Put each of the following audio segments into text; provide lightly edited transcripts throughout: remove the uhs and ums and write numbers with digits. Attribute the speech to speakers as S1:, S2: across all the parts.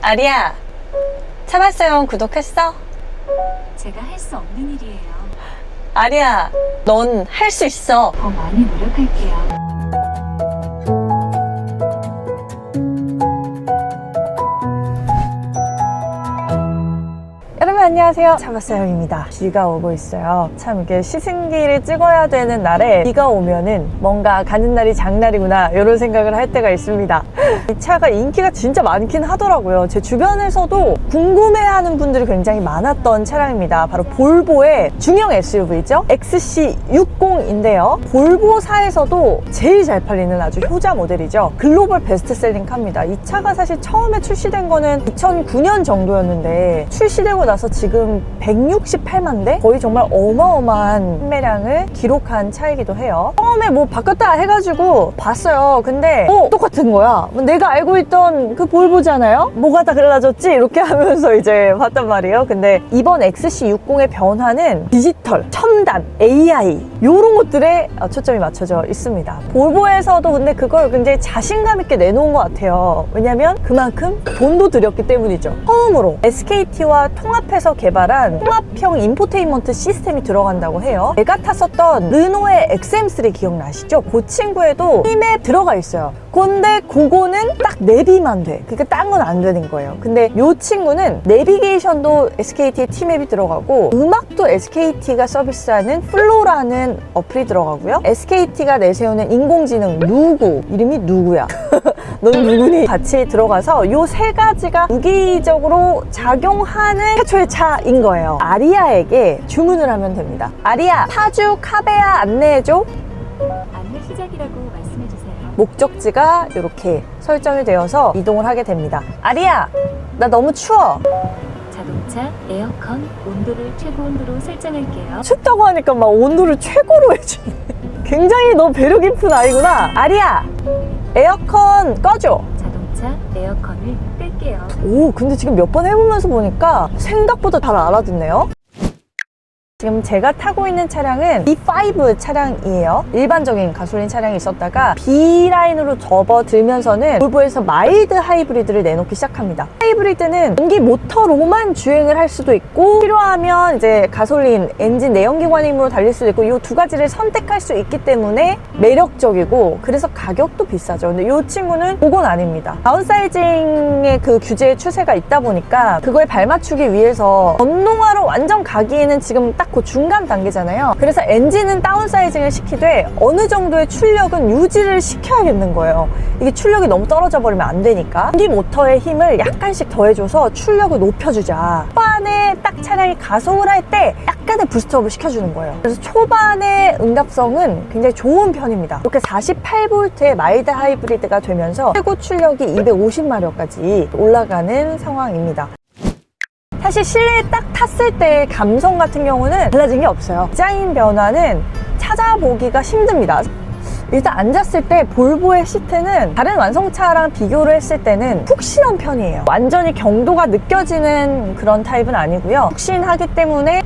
S1: 아리야, 차발사용 구독했어?
S2: 제가 할 수 없는 일이에요.
S1: 아리야, 넌 할 수 있어.
S2: 더 많이 노력할게요.
S3: 여러분 안녕하세요, 차박사영입니다. 비가 오고 있어요. 참 이게 시승기를 찍어야 되는 날에 비가 오면은 뭔가 가는 날이 장날이구나 이런 생각을 할 때가 있습니다. 이 차가 인기가 진짜 많긴 하더라고요. 제 주변에서도 궁금해하는 분들이 굉장히 많았던 차량입니다. 바로 볼보의 중형 SUV죠, XC60인데요 볼보사에서도 제일 잘 팔리는 아주 효자 모델이죠. 글로벌 베스트셀링 카입니다. 이 차가 사실 처음에 출시된 거는 2009년 정도였는데 출시되고 나서 지금 168만 대? 거의 정말 어마어마한 판매량을 기록한 차이기도 해요. 처음에 뭐 바꿨다 해가지고 봤어요. 근데 똑같은 거야. 내가 알고 있던 그 볼보잖아요? 뭐가 다 달라졌지? 이렇게 하면서 이제 봤단 말이에요. 근데 이번 XC60의 변화는 디지털, 첨단, AI 이런 것들에 초점이 맞춰져 있습니다. 볼보에서도 근데 그걸 굉장히 자신감 있게 내놓은 것 같아요. 왜냐면 그만큼 돈도 들였기 때문이죠. 처음으로 SKT와 통합해서 개발한 통합형 인포테인먼트 시스템이 들어간다고 해요. 제가 탔었던 르노의 XM3 기억나시죠? 그 친구에도 팀에 들어가 있어요. 근데 그거는 딱 내비만 돼. 그러니까 딴 건 안 되는 거예요. 근데 이 친구는 내비게이션도 SKT의 T맵이 들어가고 음악도 SKT가 서비스하는 플로라는 어플이 들어가고요. SKT가 내세우는 인공지능 누구, 이름이 누구야? 넌 누구니? 같이 들어가서 이 세 가지가 무기적으로 작용하는 최초의 차인 거예요. 아리아에게 주문을 하면 됩니다. 아리아, 파주 카베아 안내해줘.
S2: 안내 시작이라고 말씀해주세요.
S3: 목적지가 이렇게 설정이 되어서 이동을 하게 됩니다. 아리야, 나 너무 추워.
S2: 자동차 에어컨 온도를 최고 온도로 설정할게요.
S3: 춥다고 하니까 막 온도를 최고로 해주네. 굉장히 너 배려 깊은 아이구나. 아리야, 에어컨 꺼줘.
S2: 자동차 에어컨을 끌게요.
S3: 오, 근데 지금 몇 번 해보면서 보니까 생각보다 잘 알아듣네요. 지금 제가 타고 있는 차량은 B5 차량이에요. 일반적인 가솔린 차량이 있었다가 B라인으로 접어들면서는 볼보에서 마일드 하이브리드를 내놓기 시작합니다. 하이브리드는 전기 모터로만 주행을 할 수도 있고 필요하면 이제 가솔린 엔진 내연기관임으로 달릴 수도 있고 이 두 가지를 선택할 수 있기 때문에 매력적이고 그래서 가격도 비싸죠. 근데 이 친구는 그건 아닙니다. 다운사이징의 그 규제의 추세가 있다 보니까 그거에 발맞추기 위해서 전동화로 완전 가기에는 지금 딱 그 중간 단계잖아요. 그래서 엔진은 다운사이징을 시키되 어느 정도의 출력은 유지를 시켜야겠는 거예요. 이게 출력이 너무 떨어져 버리면 안 되니까 전기 모터의 힘을 약간씩 더해줘서 출력을 높여주자. 초반에 딱 차량이 가속을 할 때 약간의 부스트업을 시켜주는 거예요. 그래서 초반의 응답성은 굉장히 좋은 편입니다. 이렇게 48V의 마일드 하이브리드가 되면서 최고 출력이 250마력까지 올라가는 상황입니다. 사실 실내에 딱 탔을 때의 감성 같은 경우는 달라진 게 없어요. 디자인 변화는 찾아보기가 힘듭니다. 일단 앉았을 때 볼보의 시트는 다른 완성차랑 비교를 했을 때는 푹신한 편이에요. 완전히 경도가 느껴지는 그런 타입은 아니고요. 푹신하기 때문에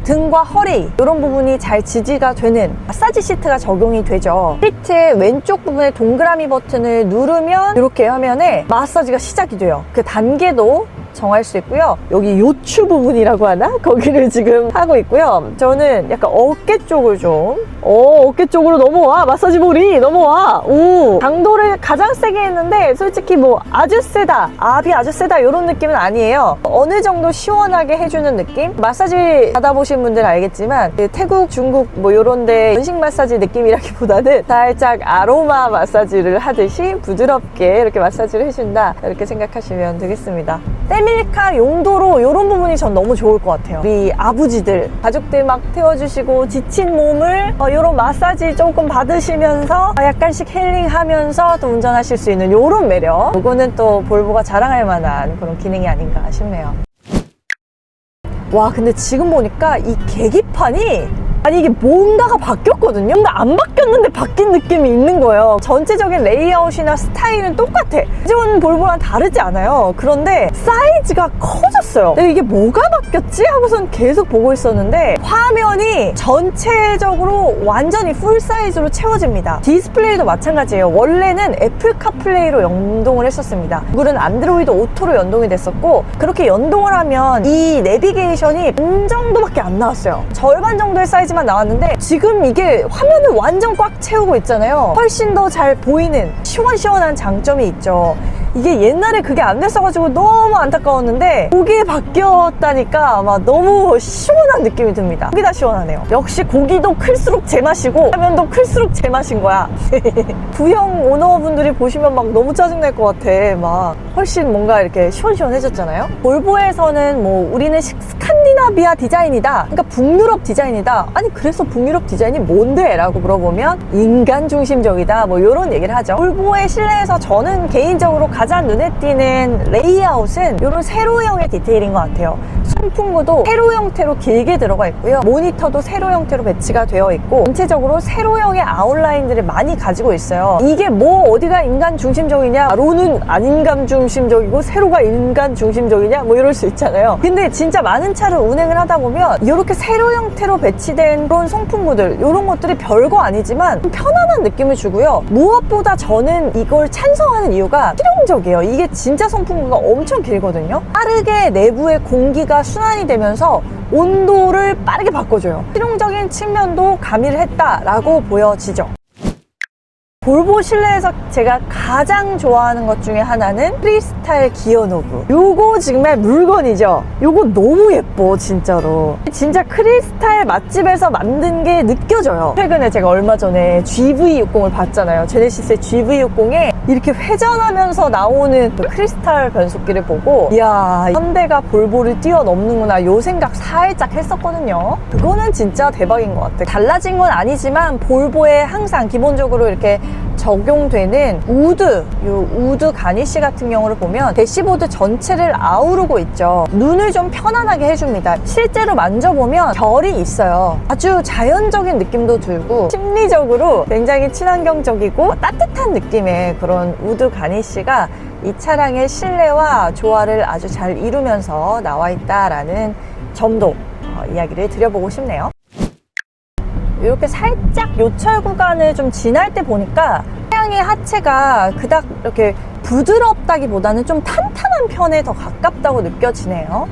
S3: 등과 허리 이런 부분이 잘 지지가 되는 마사지 시트가 적용이 되죠. 시트의 왼쪽 부분에 동그라미 버튼을 누르면 이렇게 화면에 마사지가 시작이 돼요. 그 단계도 정할 수 있고요. 여기 요추 부분이라고 하나? 거기를 지금 하고 있고요. 저는 약간 어깨 쪽을 좀 어깨 쪽으로 넘어와. 마사지 볼이 넘어와. 오, 강도를 가장 세게 했는데 솔직히 뭐 아주 세다, 압이 아주 세다 이런 느낌은 아니에요. 어느 정도 시원하게 해주는 느낌? 마사지 받아보신 분들 알겠지만 태국, 중국 뭐 이런 데 연식 마사지 느낌이라기보다는 살짝 아로마 마사지를 하듯이 부드럽게 이렇게 마사지를 해준다, 이렇게 생각하시면 되겠습니다. 패밀리카 용도로 이런 부분이 전 너무 좋을 것 같아요. 우리 아버지들, 가족들 막 태워주시고 지친 몸을 이런 마사지 조금 받으시면서 약간씩 힐링하면서 또 운전하실 수 있는 이런 매력, 이거는 또 볼보가 자랑할 만한 그런 기능이 아닌가 싶네요. 와, 근데 지금 보니까 이 계기판이 아니 이게 뭔가가 바뀌었거든요. 뭔가 안 바뀌었는데 바뀐 느낌이 있는 거예요. 전체적인 레이아웃이나 스타일은 똑같아. 기존 볼보랑 다르지 않아요. 그런데 사이즈가 커졌어요. 근데 이게 뭐가 바뀌었지? 하고선 계속 보고 있었는데 화면이 전체적으로 완전히 풀 사이즈로 채워집니다. 디스플레이도 마찬가지예요. 원래는 애플 카플레이로 연동을 했었습니다. 구글은 안드로이드 오토로 연동이 됐었고 그렇게 연동을 하면 이 내비게이션이 반 정도밖에 안 나왔어요. 절반 정도의 사이즈만 나왔는데 지금 이게 화면을 완전 꽉 채우고 있잖아요. 훨씬 더 잘 보이는 시원시원한 장점이 있죠. 이게 옛날에 그게 안 됐어가지고 너무 안타까웠는데 그게 바뀌었다니까 아마 너무 시원한 느낌이 듭니다. 고기다 시원하네요. 역시 고기도 클수록 제맛이고 화면도 클수록 제맛인 거야. 부형 오너분들이 보시면 막 너무 짜증날 것 같아. 막 훨씬 뭔가 이렇게 시원시원해졌잖아요. 볼보에서는 뭐 우리는 스칸디나비아 디자인이다, 그러니까 북유럽 디자인이다. 아니 그래서 북유럽 디자인이 뭔데? 라고 물어보면 인간 중심적이다, 뭐 이런 얘기를 하죠. 볼보의 실내에서 저는 개인적으로 가장 눈에 띄는 레이아웃은 이런 세로형의 디테일인 것 같아요. 송풍구도 세로 형태로 길게 들어가 있고요. 모니터도 세로 형태로 배치가 되어 있고 전체적으로 세로형의 아웃라인들을 많이 가지고 있어요. 이게 뭐 어디가 인간 중심적이냐? 로는 안 인간 중심적이고 세로가 인간 중심적이냐? 뭐 이럴 수 있잖아요. 근데 진짜 많은 차를 운행을 하다 보면 이렇게 세로 형태로 배치된 그런 송풍구들, 이런 것들이 별거 아니지만 편안한 느낌을 주고요. 무엇보다 저는 이걸 찬성하는 이유가 실용적이에요. 이게 진짜 송풍구가 엄청 길거든요. 빠르게 내부의 공기가 순환이 되면서 온도를 빠르게 바꿔줘요. 실용적인 측면도 가미를 했다라고 보여지죠. 볼보 실내에서 제가 가장 좋아하는 것 중에 하나는 크리스탈 기어 노브. 요거 정말 물건이죠. 요거 너무 예뻐 진짜로. 진짜 크리스탈 맛집에서 만든 게 느껴져요. 최근에 제가 얼마 전에 GV60을 봤잖아요. 제네시스의 GV60에 이렇게 회전하면서 나오는 그 크리스탈 변속기를 보고 이야, 현대가 볼보를 뛰어넘는구나 요 생각 살짝 했었거든요. 그거는 진짜 대박인 것 같아요. 달라진 건 아니지만 볼보에 항상 기본적으로 이렇게 적용되는 우드, 요 우드 가니쉬 같은 경우를 보면 대시보드 전체를 아우르고 있죠. 눈을 좀 편안하게 해줍니다. 실제로 만져보면 결이 있어요. 아주 자연적인 느낌도 들고 심리적으로 굉장히 친환경적이고 따뜻한 느낌의 그런 우드 가니쉬가 이 차량의 실내와 조화를 아주 잘 이루면서 나와 있다라는 점도 이야기를 드려보고 싶네요. 이렇게 살짝 요철 구간을 좀 지날 때 보니까 차량의 하체가 그닥 이렇게 부드럽다기보다는 좀 탄탄한 편에 더 가깝다고 느껴지네요.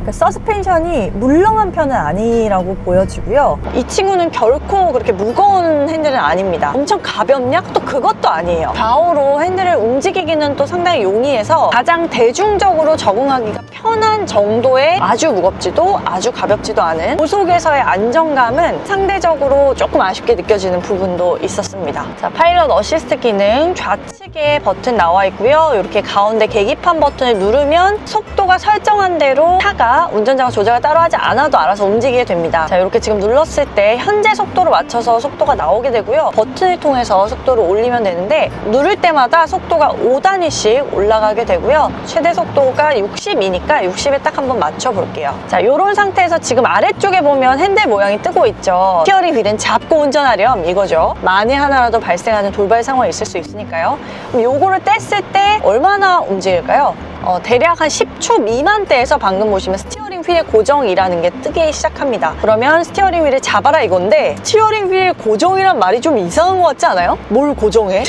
S3: 그러니까 서스펜션이 물렁한 편은 아니라고 보여지고요. 이 친구는 결코 그렇게 무거운 핸들은 아닙니다. 엄청 가볍냐? 또 그것도 아니에요. 좌우로 핸들을 움직이기는 또 상당히 용이해서 가장 대중적으로 적응하기가 편한 정도의 아주 무겁지도 아주 가볍지도 않은 고속에서의 안정감은 상대적으로 조금 아쉽게 느껴지는 부분도 있었습니다. 자, 파일럿 어시스트 기능 좌측에 버튼 나와 있고요. 이렇게 가운데 계기판 버튼을 누르면 속도가 설정한 대로 차가 운전자가 조작을 따로 하지 않아도 알아서 움직이게 됩니다. 자, 이렇게 지금 눌렀을 때 현재 속도로 맞춰서 속도가 나오게 되고요. 버튼을 통해서 속도를 올리면 되는데 누를 때마다 속도가 5단위씩 올라가게 되고요. 최대 속도가 60이니까 60에 딱 한번 맞춰 볼게요. 자, 이런 상태에서 지금 아래쪽에 보면 핸들 모양이 뜨고 있죠. 스티어링 휠은 잡고 운전하렴 이거죠. 만에 하나라도 발생하는 돌발 상황이 있을 수 있으니까요. 그럼 요거를 뗐을 때 얼마나 움직일까요? 대략 한 10초 미만대에서 방금 보시면 스티어링 휠 고정이라는 게 뜨기 시작합니다. 그러면 스티어링 휠을 잡아라 이건데 스티어링 휠 고정이란 말이 좀 이상한 것 같지 않아요? 뭘 고정해?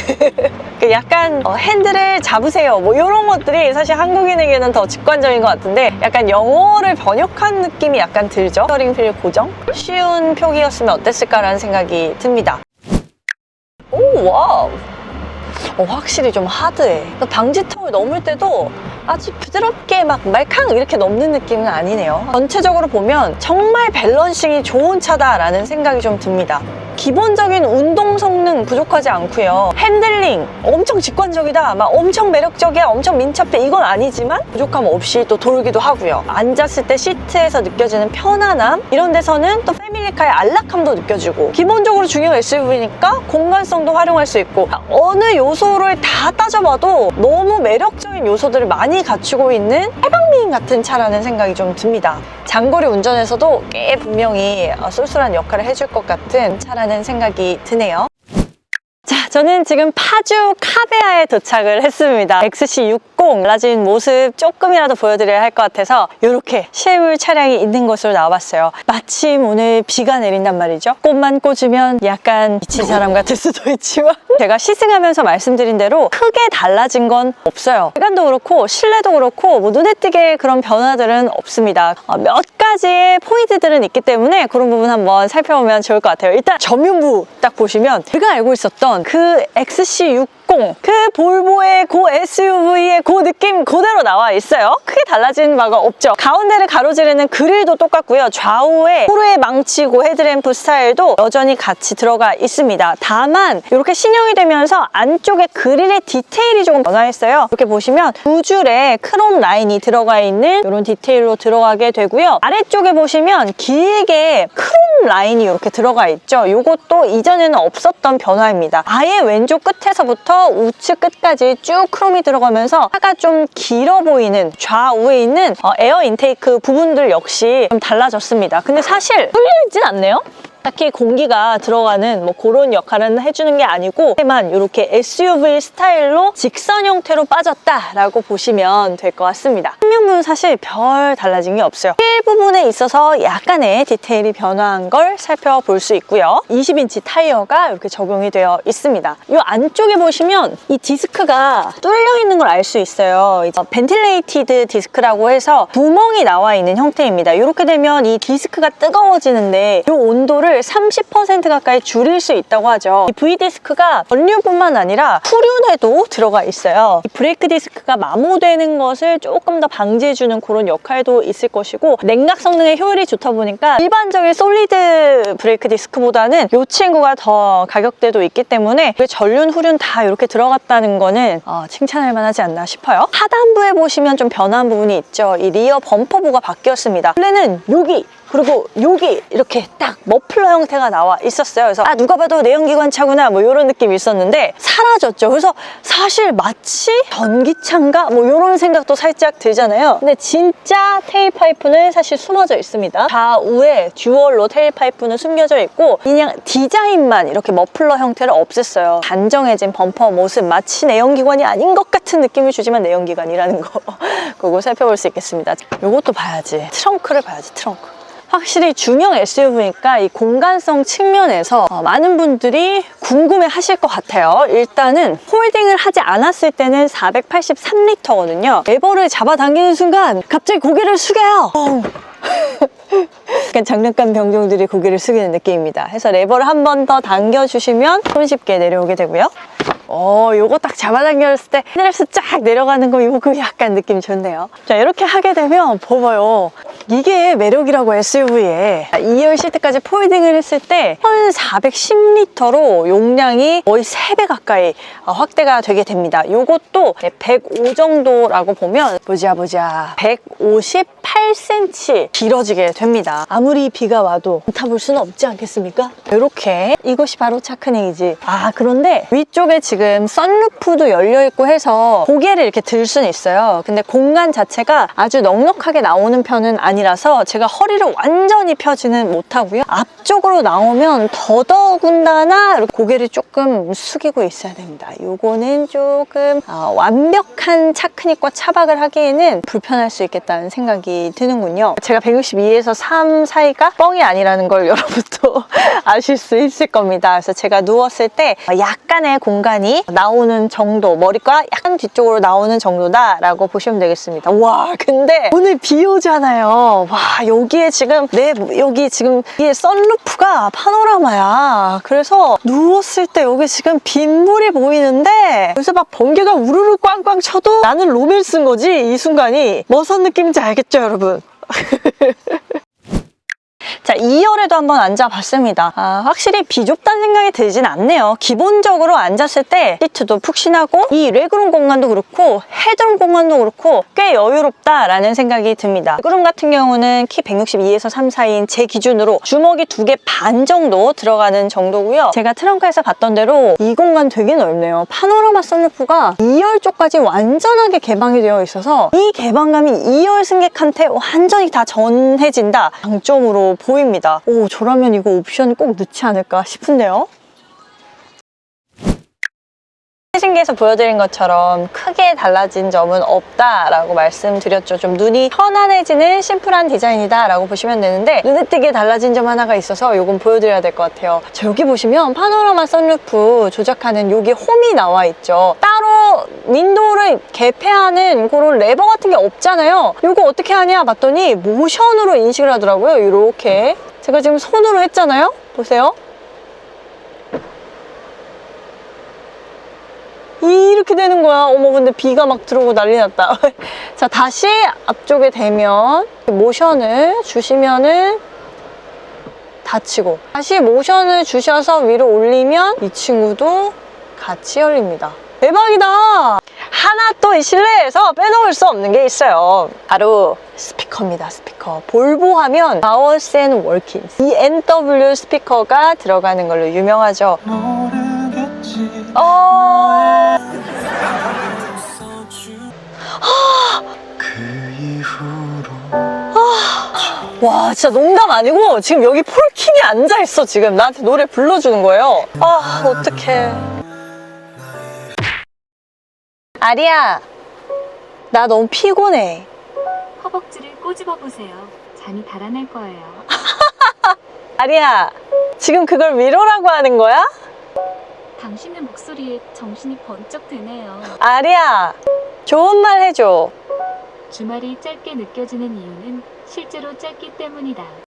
S3: 약간 핸들을 잡으세요 뭐 이런 것들이 사실 한국인에게는 더 직관적인 것 같은데 약간 영어를 번역한 느낌이 약간 들죠? 스티어링 휠 고정? 쉬운 표기였으면 어땠을까라는 생각이 듭니다. 오, 와우! 확실히 좀 하드해. 방지턱을 넘을 때도 아주 부드럽게 막 말캉 이렇게 넘는 느낌은 아니네요. 전체적으로 보면 정말 밸런싱이 좋은 차다라는 생각이 좀 듭니다. 기본적인 운동 성능 부족하지 않고요. 핸들링 엄청 직관적이다, 막 엄청 매력적이야, 엄청 민첩해 이건 아니지만 부족함 없이 또 돌기도 하고요. 앉았을 때 시트에서 느껴지는 편안함 이런 데서는 또 패밀리카의 안락함도 느껴지고 기본적으로 중형 SUV니까 공간성도 활용할 수 있고 어느 요소를 다 따져봐도 너무 매력적인 요소들을 많이 갖추고 있는 해방미인 같은 차라는 생각이 좀 듭니다. 장거리 운전에서도 꽤 분명히 쏠쏠한 역할을 해줄 것 같은 차라는 생각이 드네요. 자, 저는 지금 파주 카베아에 도착을 했습니다. XC60 달라진 모습 조금이라도 보여드려야 할 것 같아서 이렇게 실물 차량이 있는 곳으로 나와봤어요. 마침 오늘 비가 내린단 말이죠. 꽃만 꽂으면 약간 미친 사람 같을 수도 있지만 제가 시승하면서 말씀드린 대로 크게 달라진 건 없어요. 외관도 그렇고 실내도 그렇고 뭐 눈에 띄게 그런 변화들은 없습니다. 몇 가지의 포인트들은 있기 때문에 그런 부분 한번 살펴보면 좋을 것 같아요. 일단 전면부 딱 보시면 제가 알고 있었던 그 XC60 그 볼보의 그 SUV의 그 느낌 그대로 나와 있어요. 크게 달라진 바가 없죠. 가운데를 가로지르는 그릴도 똑같고요. 좌우에 호루에 망치고 헤드램프 스타일도 여전히 같이 들어가 있습니다. 다만 이렇게 신형이 되면서 안쪽에 그릴의 디테일이 조금 변화했어요. 이렇게 보시면 두 줄에 크롬 라인이 들어가 있는 이런 디테일로 들어가게 되고요. 아래쪽에 보시면 길게 크롬 라인이 이렇게 들어가 있죠. 이것도 이전에는 없었던 변화입니다. 아예 왼쪽 끝에서부터 우측 끝까지 쭉 크롬이 들어가면서 차가 좀 길어 보이는 좌우에 있는 에어 인테이크 부분들 역시 좀 달라졌습니다. 근데 사실 뚫리진 않네요. 딱히 공기가 들어가는 뭐 그런 역할은 해주는 게 아니고 하지만 이렇게 SUV 스타일로 직선 형태로 빠졌다라고 보시면 될 것 같습니다. 측면부는 사실 별 달라진 게 없어요. 휠 부분에 있어서 약간의 디테일이 변화한 걸 살펴볼 수 있고요. 20인치 타이어가 이렇게 적용이 되어 있습니다. 이 안쪽에 보시면 이 디스크가 뚫려 있는 걸 알 수 있어요. 벤틸레이티드 디스크라고 해서 구멍이 나와 있는 형태입니다. 이렇게 되면 이 디스크가 뜨거워지는데 이 온도를 30% 가까이 줄일 수 있다고 하죠. 이 V디스크가 전류뿐만 아니라 후륜에도 들어가 있어요. 이 브레이크 디스크가 마모되는 것을 조금 더 방지해주는 그런 역할도 있을 것이고 냉각 성능의 효율이 좋다 보니까 일반적인 솔리드 브레이크 디스크보다는 이 친구가 더 가격대도 있기 때문에 전륜, 후륜 다 이렇게 들어갔다는 거는 칭찬할 만하지 않나 싶어요. 하단부에 보시면 좀 변한 부분이 있죠. 이 리어 범퍼부가 바뀌었습니다. 원래는 여기 그리고 여기 이렇게 딱 머플러 형태가 나와 있었어요. 그래서 누가 봐도 내연기관 차구나 뭐 이런 느낌이 있었는데 사라졌죠. 그래서 사실 마치 전기차인가 뭐 이런 생각도 살짝 들잖아요. 근데 진짜 테일파이프는 사실 숨어져 있습니다. 좌우에 듀얼로 테일파이프는 숨겨져 있고 그냥 디자인만 이렇게 머플러 형태를 없앴어요. 단정해진 범퍼 모습 마치 내연기관이 아닌 것 같은 느낌을 주지만 내연기관이라는 거 그거 살펴볼 수 있겠습니다. 이것도 봐야지. 트렁크를 봐야지. 트렁크. 확실히 중형 SUV니까 이 공간성 측면에서 많은 분들이 궁금해 하실 것 같아요. 일단은 홀딩을 하지 않았을 때는 483리터거든요. 레버를 잡아당기는 순간 갑자기 고개를 숙여요. 약간 장난감 병종들이 고개를 숙이는 느낌입니다. 해서 레버를 한 번 더 당겨주시면 손쉽게 내려오게 되고요. 요거 딱 잡아당겼을 때 하늘에서 쫙 내려가는 거 이거 약간 느낌 좋네요. 자, 이렇게 하게 되면 봐봐요. 이게 매력이라고 SUV에 2열 시트까지 폴딩을 했을 때 1410리터로 용량이 거의 3배 가까이 확대가 되게 됩니다. 요것도 105 정도라고 보면 보자 158cm 길어지게 됩니다. 아무리 비가 와도 타볼 수는 없지 않겠습니까? 이렇게 이것이 바로 차크닝이지. 그런데 위쪽에 지금 선루프도 열려있고 해서 고개를 이렇게 들 수는 있어요. 근데 공간 자체가 아주 넉넉하게 나오는 편은 아니라서 제가 허리를 완전히 펴지는 못하고요. 앞쪽으로 나오면 더더군다나 이렇게 고개를 조금 숙이고 있어야 됩니다. 요거는 조금 완벽한 차크닉과 차박을 하기에는 불편할 수 있겠다는 생각이 드는군요. 제가 162에서 3 사이가 뻥이 아니라는 걸 여러분도 아실 수 있을 겁니다. 그래서 제가 누웠을 때 약간의 공간이 나오는 정도, 머리가 약간 뒤쪽으로 나오는 정도다라고 보시면 되겠습니다. 와, 근데 오늘 비 오잖아요. 와, 여기에 지금 여기 지금 이게 선루프가 파노라마야. 그래서 누웠을 때 여기 지금 빗물이 보이는데 그래서 막 번개가 우르르 꽝꽝 쳐도 나는 롬을 쓴 거지. 이 순간이 무슨 느낌인지 알겠죠, 여러분?
S1: 자, 2열에도 한번 앉아봤습니다. 확실히 비좁다는 생각이 들진 않네요. 기본적으로 앉았을 때 시트도 푹신하고 이 레그룸 공간도 그렇고 헤드룸 공간도 그렇고 꽤 여유롭다라는 생각이 듭니다. 레그룸 같은 경우는 키 162에서 3, 4인 제 기준으로 주먹이 2개 반 정도 들어가는 정도고요. 제가 트렁크에서 봤던 대로 이 공간 되게 넓네요. 파노라마 선루프가 2열 쪽까지 완전하게 개방이 되어 있어서 이 개방감이 2열 승객한테 완전히 다 전해진다 장점으로 보입니다. 오, 저라면 이거 옵션 꼭 넣지 않을까 싶은데요. 신기해서 보여드린 것처럼 크게 달라진 점은 없다라고 말씀드렸죠. 좀 눈이 편안해지는 심플한 디자인이다 라고 보시면 되는데 눈에 띄게 달라진 점 하나가 있어서 이건 보여드려야 될 것 같아요. 자, 여기 보시면 파노라마 선루프 조작하는 여기 홈이 나와 있죠. 따로 윈도우를 개폐하는 그런 레버 같은 게 없잖아요. 이거 어떻게 하냐 봤더니 모션으로 인식을 하더라고요. 이렇게 제가 지금 손으로 했잖아요. 보세요. 이렇게 되는 거야. 어머, 근데 비가 막 들어오고 난리 났다. 자, 다시 앞쪽에 대면 모션을 주시면은 닫히고, 다시 모션을 주셔서 위로 올리면 이 친구도 같이 열립니다. 대박이다. 하나 또 이 실내에서 빼놓을 수 없는 게 있어요. 바로 스피커입니다. 스피커. 볼보 하면 바워스 앤 월킨스, 이 NW 스피커가 들어가는 걸로 유명하죠. 와, 진짜 농담 아니고 지금 여기 폴킴이 앉아있어. 지금 나한테 노래 불러주는 거예요. 어떡해. 아리야, 나 너무 피곤해.
S2: 허벅지를 꼬집어 보세요. 잠이 달아날 거예요.
S1: 아리야, 지금 그걸 위로라고 하는 거야?
S2: 당신의 목소리에 정신이 번쩍 드네요.
S1: 아리야, 좋은 말 해줘.
S2: 주말이 짧게 느껴지는 이유는 실제로 짧기 때문이다.